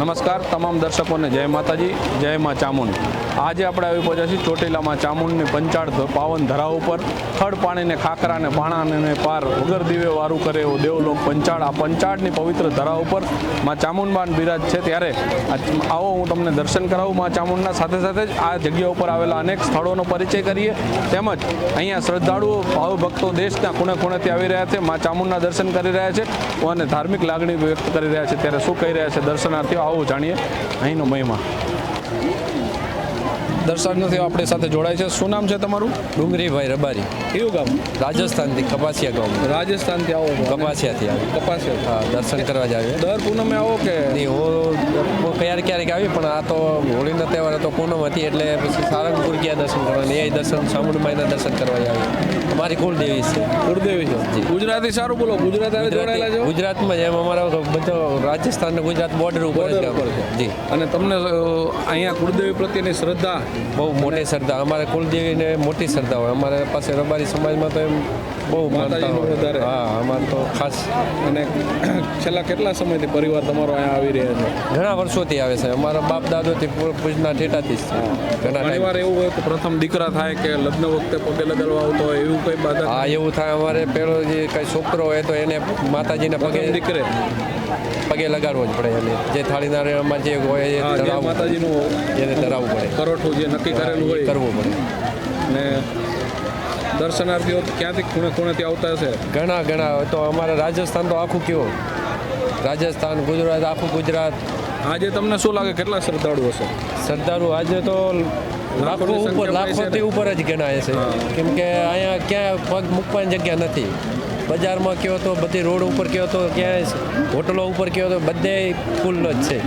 નમસ્કાર તમામ દર્શકોને જય માતાજી, જય માં ચામુંડ। આજે આપણે આવી પહોંચ્યા છીએ ચોટીલામાં ચામુંડની પંચાળ પાવન ધરા ઉપર ખડ પાણીને ખાખરાને ભાણાને પાર વગર દિવે વારું કરે એવો દેવલોક પંચાળ। આ પંચાળની પવિત્ર ધરા ઉપર માં ચામુંડબાન બિરાજ છે। ત્યારે આવો હું તમને દર્શન કરાવું માં ચામુંડના, સાથે સાથે જ આ જગ્યા ઉપર આવેલા અનેક સ્થળોનો પરિચય કરીએ। તેમજ અહીંયા શ્રદ્ધાળુઓ ભાવ ભક્તો દેશના ખૂણે ખૂણેથી આવી રહ્યા છે, માં ચામુંડના દર્શન કરી રહ્યા છે અને ધાર્મિક લાગણી વ્યક્ત કરી રહ્યા છે। ત્યારે શું કહી રહ્યા છે દર્શનાર્થીઓ, આવો જાણીએ અહીંનો મહિમા। દર્શનાર્થીઓ આપણી સાથે જોડાય છે। શું નામ છે તમારું? ડુંગરીભાઈ રબારી। કયું ગામ? રાજસ્થાનથી, કપાસિયા ગામ। રાજસ્થાનથી આવો છો? કપાસિયાથી આવી। કપાસિયા? હા, દર્શન કરવા જ આવ્યો। દર પૂનમે આવો કે નહીં? હું ક્યારેક આવી, પણ આ તો હોળીનો તહેવાર હતો, પૂનમ હતી, એટલે પછી સારંગપુર ગયા દર્શન કરવા, એ દર્શન ચામુંડમાઈના દર્શન કરવા આવી। અમારી કુળદેવી છે। કુળદેવી છે? ગુજરાતી સારું બોલો, ગુજરાત જોડાયેલા છો? ગુજરાતમાં જ એમ અમારા બધો રાજસ્થાન ને ગુજરાત બોર્ડર ઉપર જ ગામ છે। જી। અને તમને અહીંયા કુળદેવી પ્રત્યેની શ્રદ્ધા? બહુ મોટી શ્રદ્ધા, અમારે કુળદેવીને મોટી શ્રદ્ધા હોય। અમારે પાસે રબારી સમાજમાં તો એમ બહુ માનતા હોય। હા, અમારે તો ખાસ। અને છેલ્લા કેટલા સમયથી પરિવાર તમારો અહીંયા આવી રહ્યા છે? ઘણા વર્ષોથી આવે છે, અમારા બાપ દાદોથી પૂજના ઠેઠાથી જ છે। ઘણા પરિવાર એવું હોય કે પ્રથમ દીકરા થાય કે લગ્ન વખતે પગે લગાડવા આવતો હોય એવું કઈ બાધા? હા, એવું થાય। અમારે પેલો જે કઈ છોકરો હોય તો એને માતાજીના પગે લગાડવો જ પડે। એને જે થાળીદાર અમારે જે હોય એ માતાજીનું એને ધરાવવું પડે, કરોઠું જે નક્કી કરેલું હોય કરવું પડે। ને દર્શનાર્થીઓ ક્યાંથી ખૂણે ખૂણેથી આવતા હશે? ઘણા તો અમારે રાજસ્થાન તો આખું કેવો, રાજસ્થાન, ગુજરાત, આખું ગુજરાત। આજે તમને શું લાગે કેટલા શ્રદ્ધાળુ હશે? શ્રદ્ધાળુ આજે તો લાખોથી ઉપર જ ગણાય છે, કેમ કે અહીંયા ક્યાં પગ મૂકવાની જગ્યા નથી। બજારમાં કયો તો, બધી રોડ ઉપર કયો તો, ક્યાંય હોટલો ઉપર કયો તો, બધે ફૂલ જ છે।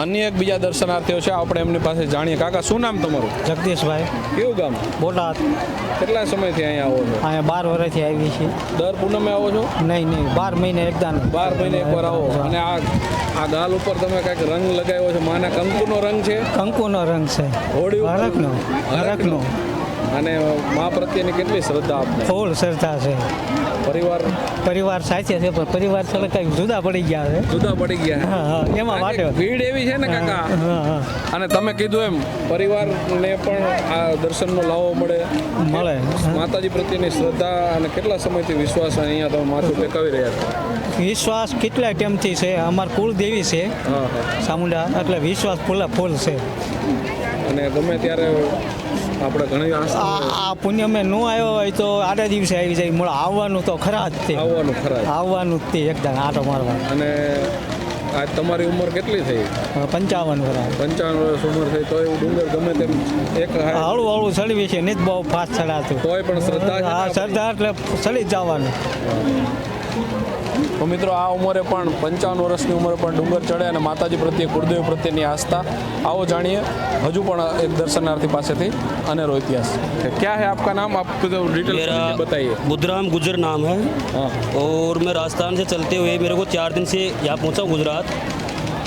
અન્ય એક બીજા દર્શનાર્થીઓ છે, આપણે એમની પાસે જાણીએ। કાકા શું નામ તમારું? જગદીશભાઈ। કયું ગામ? બોટાદ। કેટલા સમયથી અહીંયા આવો છો? અહીંયા 12 વર્ષથી આવી છે। દર પૂનમે આવો છો? નહીં 12 મહિને એકદમ। 12 મહિને એકવાર આવો। અને આ ગાલ ઉપર તમે કંઈક રંગ લગાવ્યો છે, માના કંકુનો રંગ છે? કંકુનો રંગ છે। હોળી ઉપર? હરકનો। અને મા પ્રત્યેની કેટલી શ્રદ્ધા આપને? ફૂલ શ્રદ્ધા છે। પરિવાર સાથે છે, પણ પરિવાર થોડા કઈ જુદા પડી ગયા છે। જુદા પડી ગયા? હા, એમાં માટે ભીડ એવી છે ને કાકા? અને તમે કીધું એમ પરિવારને પણ આ દર્શનનો લાવો મળે। માતાજી પ્રત્યેની શ્રદ્ધા અને કેટલા સમયથી વિશ્વાસ અહીંયા તમે માથું ટેકાવી રહ્યા છો? વિશ્વાસ કેટલા ટાઈમથી છે, અમાર કુળદેવી છે ચામુંડા, એટલે વિશ્વાસ ફૂલ છે। અને ગમે ત્યારે આપણે ઘણી આ પુણ્યમે ન આવ્યો હોય તો આડા દિવસે આવી જાય, મળે આવવાનું તો ખરા જ તે। આવવાનું જ તે એકદમ આટો મારવા। અને આજ તમારી ઉંમર કેટલી થઈ? 55 વર્ષ। 55 વર્ષ ઉંમર થઈ તો એવું ડુંગર ગમે તેમ એક હળવું ચડવી છે, નહીં બહુ ફાસ્ટ ચડાતું તોય પણ શ્રદ્ધા? હા, શ્રદ્ધા એટલે ચડી જ જવાનું। તો મિત્રો, આ ઉંમરે પણ 55 વર્ષની ઉંમરે પણ ડુંગર ચડે અને માતાજી પ્રત્યે, કુળદેવી પ્રત્યેની આસ્થા। આવો જાણીએ હજુ પણ એક દર્શનાर्थी પાસેથી અનેરો ઇતિહાસ। क्या है आपका नाम? आप डिटेल बताइए। बुद्धराम गुजर नाम है। और मैं राजस्थान से चलते हुए मेरे को 4 दिन से यहाँ पहुँचा हूँ गुजरात।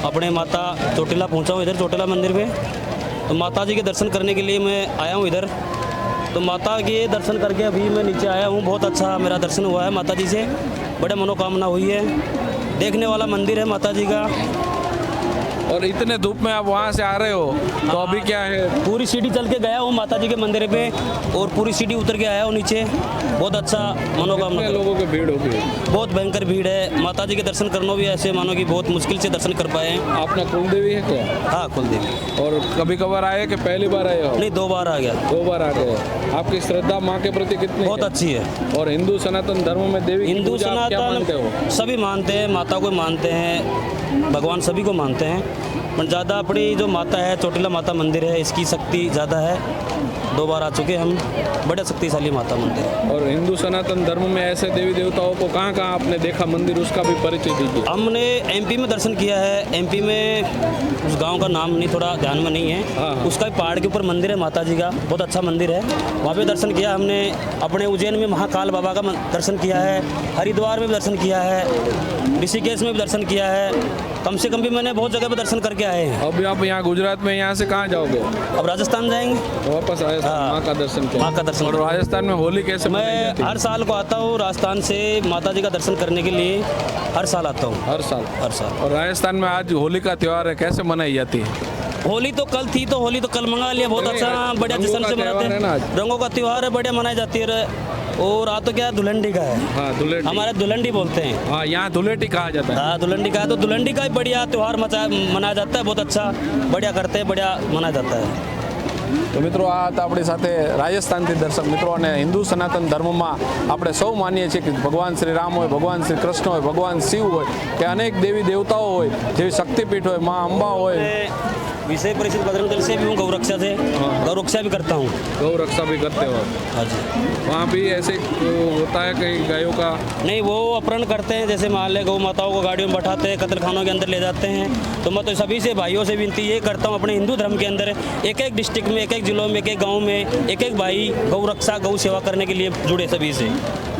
अपने माता चोटीला पहुँचा हूँ, इधर चोटीला मंदिर पे। तो माता जी के दर्शन करने के लिए मैं आया हूँ इधर। तो माता के दर्शन करके अभी मैं नीचे आया हूँ। बहुत अच्छा मेरा दर्शन हुआ है माता जी से, बड़े मनोकामना हुई है। देखने वाला मंदिर है माता जी का। और इतने धूप में आप वहाँ से आ रहे हो तो अभी क्या है? पूरी सीढ़ी चल के गया हूँ माता जी के मंदिर पे, और पूरी सीढ़ी उतर के आया हूँ नीचे। बहुत अच्छा मनोकामना। लोगों की भीड़ होगी? बहुत भयंकर भीड़ है। माता जी के दर्शन करना भी ऐसे मानो कि बहुत मुश्किल से दर्शन कर पाए। आपने कुलदेवी है क्या? हाँ, कुलदेवी। और कभी कभार आए कि पहली बार आए हो? नहीं, 2 बार आ गया। 2 बार आ गए। आपकी श्रद्धा माँ के प्रति कितनी? बहुत अच्छी है। और हिंदू सनातन धर्म में देवी हिंदू क्या मानते हो? सनातन सभी मानते हैं, माता को मानते हैं, भगवान सभी को मानते हैं। पर ज़्यादा अपनी जो माता है, चोटीला माता मंदिर है, इसकी शक्ति ज़्यादा है। 2 बार आ चुके हम, बड़े शक्तिशाली माता मंदिर। और हिंदू सनातन धर्म में ऐसे देवी देवताओं को कहाँ कहाँ आपने देखा मंदिर, उसका भी परिचय दीजिए। हमने MP में दर्शन किया है। MP में उस गांव का नाम नहीं, थोड़ा ध्यान में नहीं है। उसका भी पहाड़ के ऊपर मंदिर है माता जी का, बहुत अच्छा मंदिर है। वहाँ पे दर्शन किया हमने। अपने उज्जैन में महाकाल बाबा का दर्शन किया है, हरिद्वार में भी दर्शन किया है, ऋषिकेश में भी दर्शन किया है। कम से कम भी मैंने बहुत जगह पे दर्शन करके आए हैं। अब आप यहाँ गुजरात में यहाँ से कहाँ जाओगे? अब राजस्थान जाएंगे। वापस आए? हाँ। माँ का दर्शन किया माँ का दर्शन और राजस्थान में होली कैसे मनाई मैं जाती है? हर साल को आता हूँ राजस्थान से माता जी का दर्शन करने के लिए, हर साल आता हूँ, हर साल। हर साल। और राजस्थान में आज होली का त्योहार है, कैसे मनाई जाती है? होली तो कल थी, तो होली तो कल मंगा लिया, बहुत नहीं, अच्छा आज बढ़िया रंगों जश्न का से मनाते त्योहार है ना आज। हैं। रंगों का त्योहार है, बढ़िया मनाई जाती है। और आज तो क्या धुलंडी का है, हाँ धुलेटी। हमारे धुलंडी बोलते हैं। हाँ यहाँ धुलेटी कहा जाता है। हाँ धुलंडी का है, तो धुलंडी का ही बढ़िया त्योहार मनाया जाता है, बहुत अच्छा बढ़िया करते हैं, बढ़िया मनाया जाता है। તો મિત્રો આ હતા આપણી સાથે રાજસ્થાનથી દર્શક મિત્રો અને હિન્દુ સનાતન ધર્મમાં આપણે સૌ માનીએ છીએ કે ભગવાન શ્રી રામ હોય, ભગવાન શ્રી કૃષ્ણ હોય, ભગવાન શિવ હોય કે અનેક દેવી દેવતાઓ હોય, જેવી શક્તિપીઠ હોય, મા અંબા હોય। मैं विषय परिषद बजरंग दल से भी हूँ, गौरक्षा से गौरक्षा भी करता हूँ। गौ रक्षा भी करते हो हाँ जी। वहाँ भी ऐसे होता है कई गायों का? नहीं, वो अपहरण करते हैं, जैसे मान ले गौ माताओं को गाड़ियों में बैठाते हैं, कत्ल खानों के अंदर ले जाते हैं। तो मैं तो सभी से भाइयों से विनती ये करता हूँ, अपने हिंदू धर्म के अंदर एक एक डिस्ट्रिक्ट में, एक एक जिलों में, एक एक गाँव में एक एक भाई गौ रक्षा गौ सेवा करने के लिए जुड़े सभी से।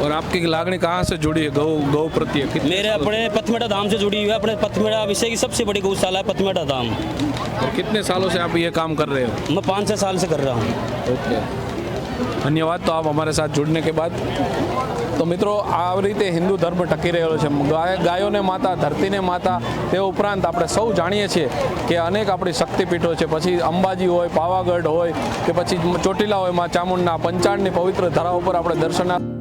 और आपकी लागणी कहाँ से जुड़ी है गौ गौ प्रति? कितने मेरे साल- अपने पथमेड़ा धाम से जुड़ी हुई है। अपने पथमेड़ा विषय की सबसे बड़ी गौशाला है पथमेड़ा धाम। और कितने सालों से आप ये काम कर रहे हो? मैं 5-6 साल से कर रहा हूँ। ओके, धन्यवाद तो आप हमारे साथ जुड़ने के बाद। તો મિત્રો આ રીતે હિન્દુ ધર્મ ટકી રહેલો છે, ગાયોને માતા, ધરતીને માતા। તે ઉપરાંત આપણે સૌ જાણીએ છીએ કે અનેક આપણી શક્તિપીઠો છે, પછી અંબાજી હોય, પાવાગઢ હોય કે પછી ચોટીલા હોય, માં ચામુંડના પંચાળની પવિત્ર ધરા ઉપર આપણે દર્શનાર્થ